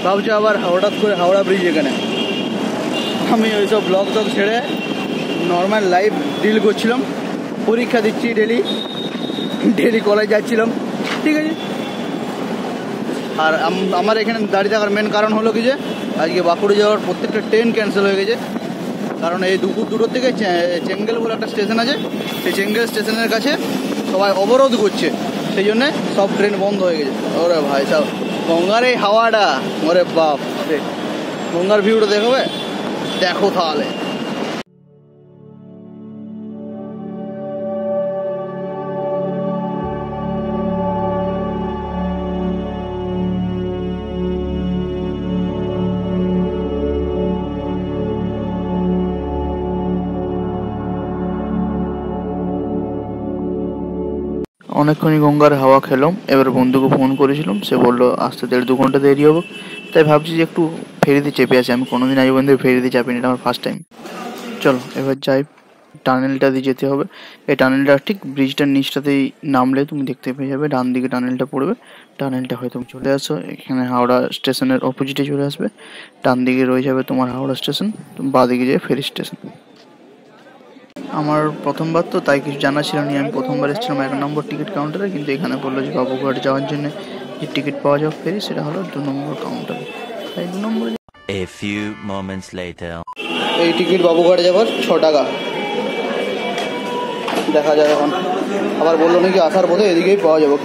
ভাবছো আবার হঠাৎ করে হাওড়া ব্রিজ এখানে। আমি ওইসব ব্লগ টক ছেড়ে নর্মাল লাইভ ডিল করছিলাম, পরীক্ষা দিচ্ছি ডেলি কলেজ যাচ্ছিলাম, ঠিক আছে। আর আমার এখানে দাঁড়িয়ে থাকার মেন কারণ হলো কি যে আজকে বাঁকুড়া যাওয়ার প্রত্যেকটা ট্রেন ক্যান্সেল হয়ে গেছে। কারণ এই দুপুর 2টোর থেকে চেঙ্গেল বলে একটা স্টেশন আছে, সেই চেঙ্গেল স্টেশনের কাছে সবাই অবরোধ করছে, সেই জন্যে সব ট্রেন বন্ধ হয়ে গেছে। ওরে ভাই সব গঙ্গার এই হাওয়াটা, ওরে বাপ, গঙ্গার ভিউটা দেখবে, দেখো তাহলে। অনেকক্ষণই গঙ্গার হাওয়া খেলাম, এবার বন্ধুকে ফোন করেছিলাম, সে বললো আসতে 1.5-2 ঘন্টা দেরি হবে। তাই ভাবছি যে একটু ফেরিতে চেপে আছি, আমি কোনোদিন আজ পর্যন্ত ফেরিতে চাপিনি, এটা আমার ফার্স্ট টাইম। চলো এবার যাই, টানেলটা দিয়ে যেতে হবে। এই টানেলটা ঠিক ব্রিজটার নিচটাতেই নামলে তুমি দেখতে পেয়ে যাবে, ডান দিকে টানেলটা পড়বে। টানেলটা হয়তো চলে আসো, এখানে হাওড়া স্টেশনের অপোজিটে চলে আসবে, ডান দিকে রয়ে যাবে তোমার হাওড়া স্টেশন, বাঁ দিকে যাবে ফেরি স্টেশন। আমার প্রথমবার তো তাই কিছু জানা ছিল না, আমি প্রথমবার এসেছিলাম 1 নম্বর টিকিট কাউন্টারে, কিন্তু এখানে বললো যে বাবুঘাট যাওয়ার জন্য যে টিকিট পাওয়া যাবে ফেরি, সেটা হলো 2 নম্বর কাউন্টারে। তাই 2 নম্বরে A few moments later. এই টিকিট বাবুঘাট যাবার 6 টাকা। দেখা যায় এখন, আবার বললো নাকি আসার পথে এদিকেই পাওয়া যাবে।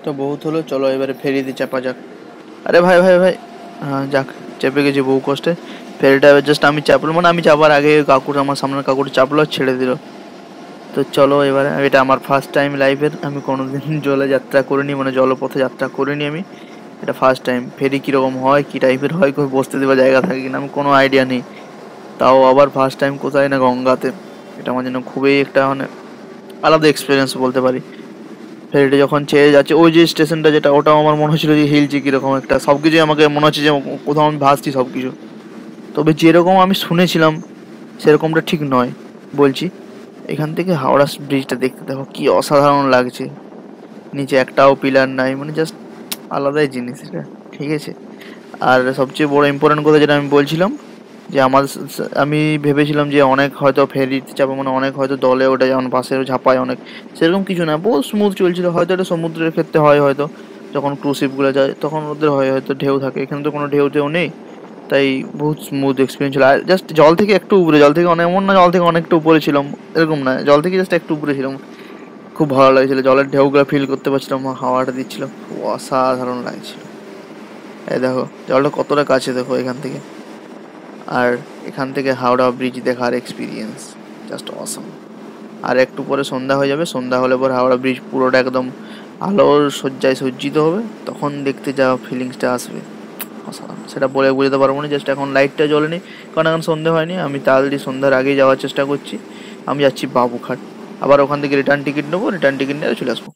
তো বহুত হলো, চলো এবারে ফেরিতে চাপা যাক। আরে ভাই ভাই ভাই, হ্যাঁ যাক, চেপে গেছি বহু কষ্টে। ফেরিটা এবার জাস্ট আমি চাপলাম, মানে আমি চাপার আগে কাকুর, আমার সামনের কাকুর চাপলো, ছেড়ে দিল। তো চলো এবারে, এটা আমার ফার্স্ট টাইম লাইফের, আমি কোনোদিন জলে যাত্রা করিনি, মানে জলপথে যাত্রা করিনি আমি, এটা ফার্স্ট টাইম। ফেরি কীরকম হয়, কী টাইপের হয়, কোথাও বসতে দেওয়ার জায়গা থাকে কিনা আমি কোনো আইডিয়া নেই, তাও আবার ফার্স্ট টাইম কোথায় না গঙ্গাতে। এটা আমার জন্য খুবই একটা মানে আলাদা এক্সপিরিয়েন্স বলতে পারি। ফেরিটা যখন ছেড়ে যাচ্ছে, ওই যে স্টেশনটা যেটা, ওটাও আমার মনে হচ্ছিলো যে হিলছে কীরকম একটা, সব কিছুই আমাকে মনে হচ্ছে যে কোথাও আমি ভাসছি সব কিছু। তবে যেরকম আমি শুনেছিলাম সেরকমটা ঠিক নয় বলছি। এখান থেকে হাওড়া ব্রিজটা দেখতে দেখো কি অসাধারণ লাগছে, নিচে একটাও পিলার নাই, মানে জাস্ট আলাদাই জিনিস এটা, ঠিক আছে। আর সবচেয়ে বড় ইম্পর্টেন্ট কথা যেটা আমি বলছিলাম, যে আমি ভেবেছিলাম যে অনেক হয়তো ফেরিতে চাপা মানে অনেক হয়তো দলে ওটা, যেমন পাশে ঝাঁপায় অনেক, সেরকম কিছু না, বহু স্মুথ চলছিল। হয়তো এটা সমুদ্রের ক্ষেত্রে হয়, হয়তো যখন ক্রুশিপগুলো যায় তখন ওদের হয়তো ঢেউ থাকে, এখানে তো কোনো ঢেউ নেই, তাই বহুত স্মুথ এক্সপিরিয়েন্স ছিল। আর জাস্ট জল থেকে একটু উপরে, জল থেকে অনেক, এমন না জল থেকে অনেকটা উপরে ছিলাম, এরকম না, জল থেকে জাস্ট একটু উপরে ছিলাম। খুব ভালো লাগছিল, জলের ঢেউগুলো ফিল করতে পারছিলাম, হাওয়াটা দিচ্ছিল, খুব অসাধারণ লাগছিল। এই দেখো জলটা কতটা কাছে, দেখো এখান থেকে। আর এখান থেকে হাওড়া ব্রিজ দেখার এক্সপিরিয়েন্স জাস্ট অসাম। আর একটু পরে সন্ধ্যা হয়ে যাবে, সন্ধ্যা হলে পরে হাওড়া ব্রিজ পুরোটা একদম আলোর সজ্জায় সজ্জিত হবে, তখন দেখতে যা ফিলিংসটা আসবে অসাধারণ, সেটা বলে বুঝতে পারবো না। জাস্ট এখন লাইটটা জ্বলেনি, কারণ এখন সন্ধ্যা হয়নি, আমি তাড়াতাড়ি সন্ধ্যার আগেই যাওয়ার চেষ্টা করছি। আমি যাচ্ছি বাবুঘাট, আবার ওখান থেকে রিটার্ন টিকিট নেবো, রিটার্ন টিকিট নিয়ে চলে আসবো।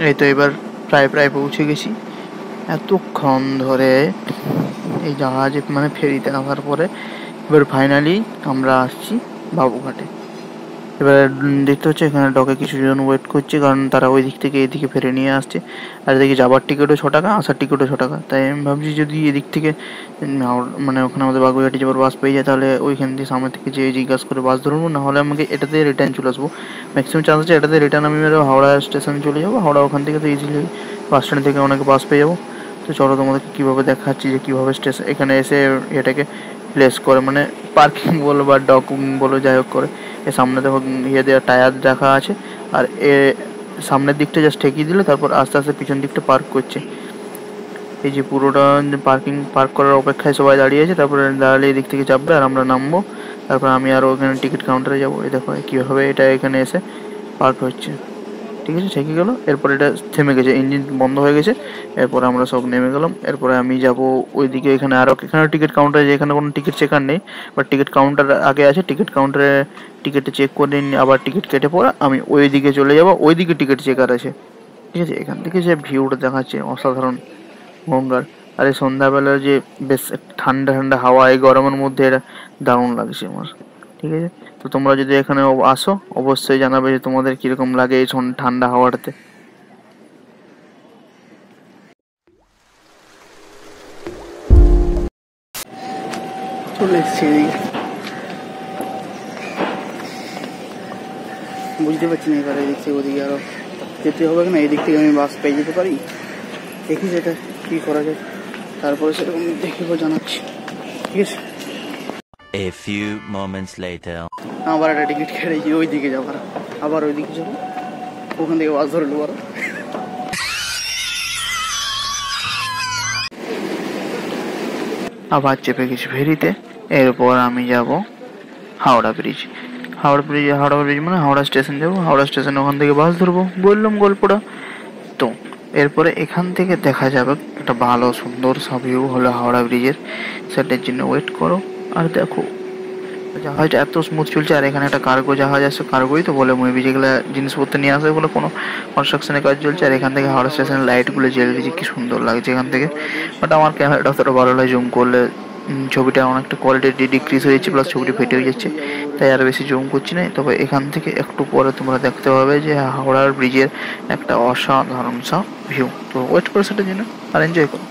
এই তো এবার প্রায় প্রায় পৌঁছে গেছি। এতক্ষণ ধরে এই জাহাজে মানে ফেরিতে আসার পরে এবার ফাইনালি আমরা আসছি বাবুঘাটে। এবার দেখতে হচ্ছে এখানে ডকে কিছুজন ওয়েট করছে, কারণ তারা ওই দিক থেকে এদিকে ফেরে নিয়ে আসছে। আর এদিকে যাবার টিকিটও 6 টাকা, আসার টিকিটও 6 টাকা। তাই আমি ভাবছি যদি এদিক থেকে মানে ওখানে আমাদের বাগুইহাটি যাবার বাস পেয়ে যায়, তাহলে ওইখান থেকে সামনে থেকে যেয়ে জিজ্ঞাসা করে বাস ধরবো, না হলে আমাকে এটাতে রিটার্ন চলে আসবো। ম্যাক্সিমাম চান্স আছে এটাতে রিটার্ন আমি মেরে হাওড়া স্টেশন চলে যাবো। হাওড়া ওখান থেকে তো ইজিলি বাস স্ট্যান্ড থেকে অনেকে বাস পেয়ে যাবো। তো চলো তোমাদেরকে কীভাবে দেখাচ্ছি যে কীভাবে স্টেশন এখানে এসে এটাকে প্লেস করে, মানে পার্কিং বলো বা ডকিং বলো, যাই হোক করে। এর সামনে দেখো ইয়ে দেওয়া টায়ার রাখা আছে, আর এ সামনের দিকটা জাস্ট ঠেকিয়ে দিলে তারপর আস্তে আস্তে পিছন দিকটা পার্ক করছে। এই যে পুরোটা পার্ক করার অপেক্ষায় সবাই দাঁড়িয়ে আছে। তারপরে দাঁড়ালে এই দিক থেকে চাপবে আর আমরা নামবো। তারপর আমি আরও ওখানে টিকিট কাউন্টারে যাবো। এই দেখো কীভাবে এটা এখানে এসে পার্ক হচ্ছে। ঠিক আছে, ঠেকে গেলো। এরপর এটা থেমে গেছে, ইঞ্জিন বন্ধ হয়ে গেছে। এরপরে আমরা সব নেমে গেলাম। এরপরে আমি যাব ওইদিকে, এখানে আরও এখানে টিকিট কাউন্টারে, যেখানে কোনো টিকিট চেকার নেই, বাট টিকিট কাউন্টার আগে আছে। টিকিট কাউন্টারে টিকিটটা চেক করে নিয়ে আবার টিকিট কেটে পড়া আমি ওই দিকে চলে যাব। ওইদিকে টিকিট চেকার আছে। ঠিক আছে, এখান থেকে যে ভিউটা দেখাচ্ছে অসাধারণ গঙ্গার। আর এই সন্ধ্যাবেলার যে বেশ ঠান্ডা ঠান্ডা হাওয়া, এই গরমের মধ্যে এটা দারুণ লাগছে আমার। ঠিক আছে, তো তোমরা যদি এখানে আসো অবশ্যই জানাবে যে তোমাদের কিরকম লাগে এই ঠান্ডা হাওয়াটাতে। চলে এসছি এদিকে, বুঝতে পারছি না এবার এদিক থেকে ওদিকে আরো যেতে হবে না। এদিক থেকে আমি বাস পেয়ে যেতে পারি, দেখি সেটা কি করা যায়, তারপরে সেরকম দেখে জানাচ্ছি। ঠিক আছে, A few moments later. আবার একটা টিকিট কেটেছি ওই দিকে যাবার, আবার ওই দিকে যাবো, ওখান থেকে বাস ধরে নেবো। আবার চেপে গেছি ফেরিতে। এরপর আমি যাব হাওড়া ব্রিজ। হাওড়া ব্রিজ মানে হাওড়া স্টেশন যাবো। হাওড়া স্টেশন ওখান থেকে বাস ধরবো, বললাম গল্পটা। তো এরপরে এখান থেকে দেখা যাবে একটা ভালো সুন্দর ভিউ হলো হাওড়া ব্রিজের, সেটার জন্য ওয়েট করো। আর দেখো জাহাজটা এত স্মুথ চলছে। আর এখানে একটা কার্গো জাহাজ আছে, কার্গোই তো বলে মেবি, যেগুলো জিনিসপত্র নিয়ে আসে, ওগুলো কোনো কনস্ট্রাকশনের কাজ চলছে। আর এখান থেকে হাওড়া স্টেশনের লাইটগুলো জ্বেলে দিচ্ছে, কি সুন্দর লাগছে এখান থেকে। বাট আমার ক্যামেরাটা অতটা ভালো লাগে, জুম করলে ছবিটা অনেকটা কোয়ালিটি ডিক্রিজ হয়ে যাচ্ছে, প্লাস ছবিটি ফেটে হয়ে যাচ্ছে, তাই আর বেশি জুম করছি না। তবে এখান থেকে একটু পরে তোমরা দেখতে পাবে যে হাওড়ার ব্রিজের একটা অসাধারণ ভিউ। তো ওয়েট করো সেটার জন্য আর এনজয় করো।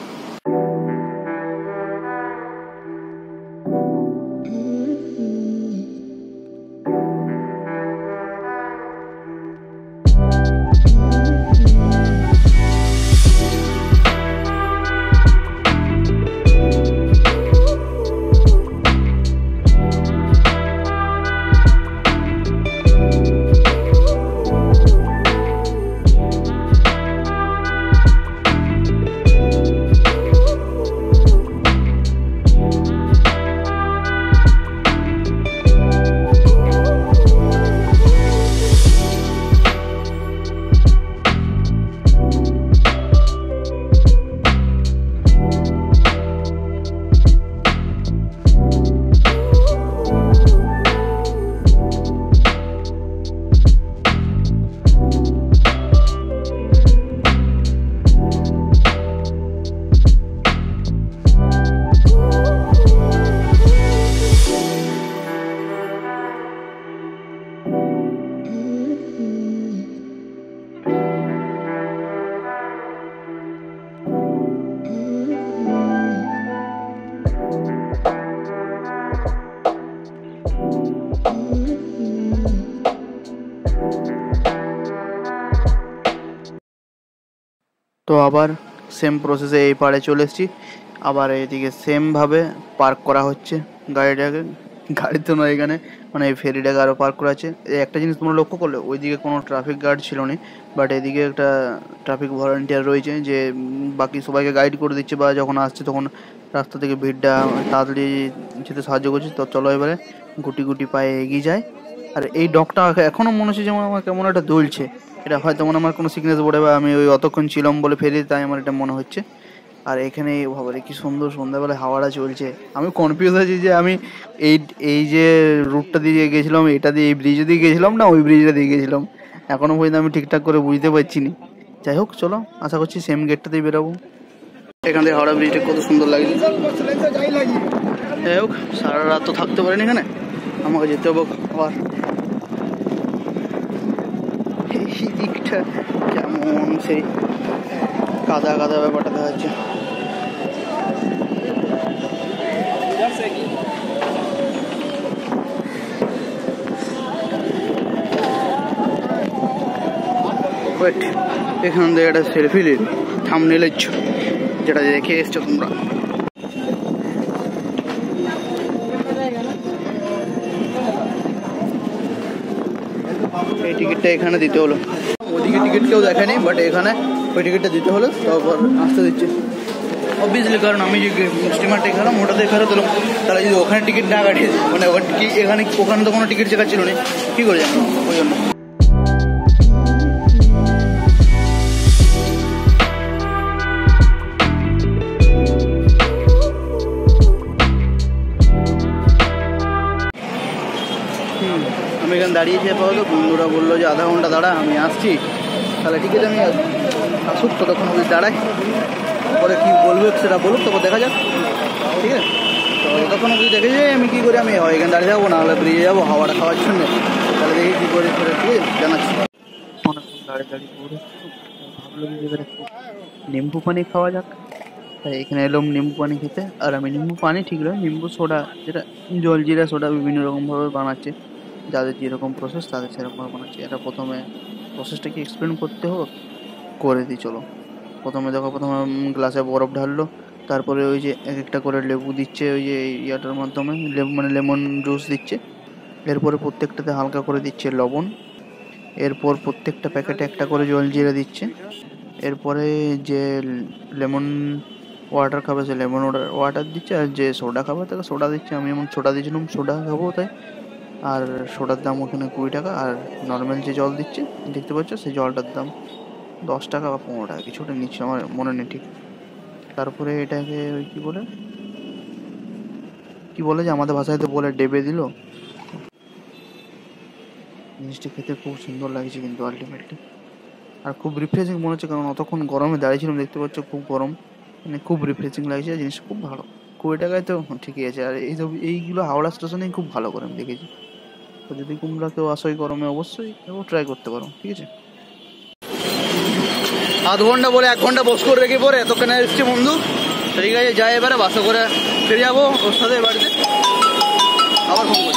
তো আবার সেম প্রসেসে এই পাড়ে চলে এসেছি। আবার এইদিকে সেমভাবে পার্ক করা হচ্ছে গাড়িটাকে। গাড়ি তো নয়, এখানে মানে এই ফেরিটাকে আরও পার্ক করা আছে। এই একটা জিনিস তোমরা লক্ষ্য করলে ওইদিকে কোনো ট্রাফিক গার্ড ছিল না, বাট এদিকে একটা ট্রাফিক ভলান্টিয়ার রয়েছে যে বাকি সবাইকে গাইড করে দিচ্ছে, বা যখন আসছে তখন রাস্তা থেকে ভিড়টা তাড়াতাড়ি যেতে সাহায্য করছে। তো চলো এবারে গুটি গুটি পায়ে এগিয়ে যায়। আর এই ডগটা এখনও মনে হচ্ছে যেমন আমার কেমন একটা দুলছে। এটা হয়তো মনে আমার কোনো সিকনেস বোর্ডে, বা আমি ওই অতক্ষণ ছিলাম বলে ফেরি, তাই আমার এটা মনে হচ্ছে। আর এখানে ভাবলে কি সুন্দর সন্ধ্যাবেলা হাওয়াটা চলছে। আমি কনফিউজ আছি যে আমি এই এই যে রুটটা দিয়ে গেছিলাম, এটা দিয়ে এই ব্রিজে দিয়ে গেছিলাম না ওই ব্রিজটা দিয়ে গেছিলাম, এখনো পর্যন্ত আমি ঠিকঠাক করে বুঝতে পারছি না। যাই হোক চলো, আশা করছি সেম গেটটাতেই বেরোবো। এখান থেকে হাওড়া ব্রিজটা কত সুন্দর লাগছে। যাই হোক সারা রাত তো থাকতে পারিনি এখানে, আমাকে যেতে হবে আবার। এই দিকটা কেমন সেই কাদা কাদা ব্যাপারটা দেখা যাচ্ছে। এখান থেকে একটা সেলফি নিন থাম্বনেইলের যেটা দেখে এসছো তোমরা। এই টিকিটটা এখানে দিতে হলো, ওদিকে টিকিট কেউ দেখেনি, বাট এখানে ওই টিকিটটা দিতে হলো, তারপর আসতে দিচ্ছে অবভিয়াসলি। কারণ আমি যে স্টিমারটা এখানে ওটাতে এখানে দিলাম, তাহলে যদি ওখানে টিকিট না কাটিয়ে মানে এখানে ওখানে তো কোনো টিকিট চেকার ছিল না, কী করে জানো, ওই জন্য। আমি এখানে দাঁড়িয়েছি আপাতত, বন্ধুরা বললো যে আধা ঘন্টা দাঁড়া, আমি আসছি। তাহলে ঠিক আছে, আমি আসুক ততক্ষণ অবধি দাঁড়াই, পরে কী বলবে সেটা বলুক, তারপর দেখা যাক, ঠিক আছে। তো ততক্ষণ অবধি দেখে যাই আমি কী করি। আমি এখানে দাঁড়িয়ে যাবো, নাহলে ব্রিজে যাবো হাওয়াটা খাওয়ার জন্য, তাহলে দেখি কী করে সেটা, ঠিক আছে জানাচ্ছি। অনেকক্ষণ দাঁড়িয়ে দাঁড়িয়ে পড়ে ভাবলাম যে এবারে নিম্বু পানি খাওয়া যাক, তাই এখানে এলাম নিম্বু পানি খেতে। আর আমি নিম্বু পানি ঠিক নয়, নিম্বু সোডা, যেটা জলজিরা সোডা বিভিন্ন রকমভাবে বানাচ্ছে, যাদের যেরকম প্রসেস তাদের সেরকমভাবে বানাচ্ছে। এটা প্রথমে প্রসেসটা কি এক্সপ্লেন করতে হোক, করে দিই চলো। প্রথমে দেখো, প্রথমে গ্লাসে বরফ ঢাললো, তারপরে ওই যে এক একটা করে লেবু দিচ্ছে, ওই যে ইয়াটার মাধ্যমে লেবু মানে লেমন জুস দিচ্ছে। এরপরে প্রত্যেকটাতে হালকা করে দিচ্ছে লবণ। এরপর প্রত্যেকটা প্যাকেটে একটা করে জলজিরা দিচ্ছে। এরপরে যে লেমন ওয়াটার খাবে সে লেমন ওয়াটার দিচ্ছে, আর যে সোডা খাবে তাকে সোডা দিচ্ছে। আমি যেমন সোডা দিয়েছিলাম, সোডা খাবো তাই। আর সোডার দাম ওখানে 20 টাকা, আর নর্মাল যে জল দিচ্ছে দেখতে পাচ্ছ সেই জলটার দাম 10 টাকা বা 15 টাকা, কিছুটা নিচ্ছে, আমার মনে নেই ঠিক। তারপরে এটাকে ওই কি বলে যে আমাদের ভাষায় তো বলে ডেবে দিল। জিনিসটা খেতে খুব সুন্দর লাগছে কিন্তু আলটিমেটলি, আর খুব রিফ্রেশিং মনে হচ্ছে, কারণ অতক্ষণ গরমে দাঁড়িয়েছিলাম, দেখতে পাচ্ছ খুব গরম, মানে খুব রিফ্রেশিং লাগছে। জিনিসটা খুব ভালো, 20 টাকায় তো ঠিকই আছে। আর এইগুলো হাওড়া স্টেশনেই খুব ভালো করে আমি দেখেছি। তো যদি তোমরা কেউ আসো এই গরমে, অবশ্যই ট্রাই করতে পারো, ঠিক আছে। আধ ঘন্টা বলে 1 ঘন্টা বস করে রেখে পরে এতক্ষণে এসছি বন্ধু, ঠিক আছে। যাই এবারে বাসে করে ফিরে যাবো ওর সাথে বাড়িতে, আবার ফোন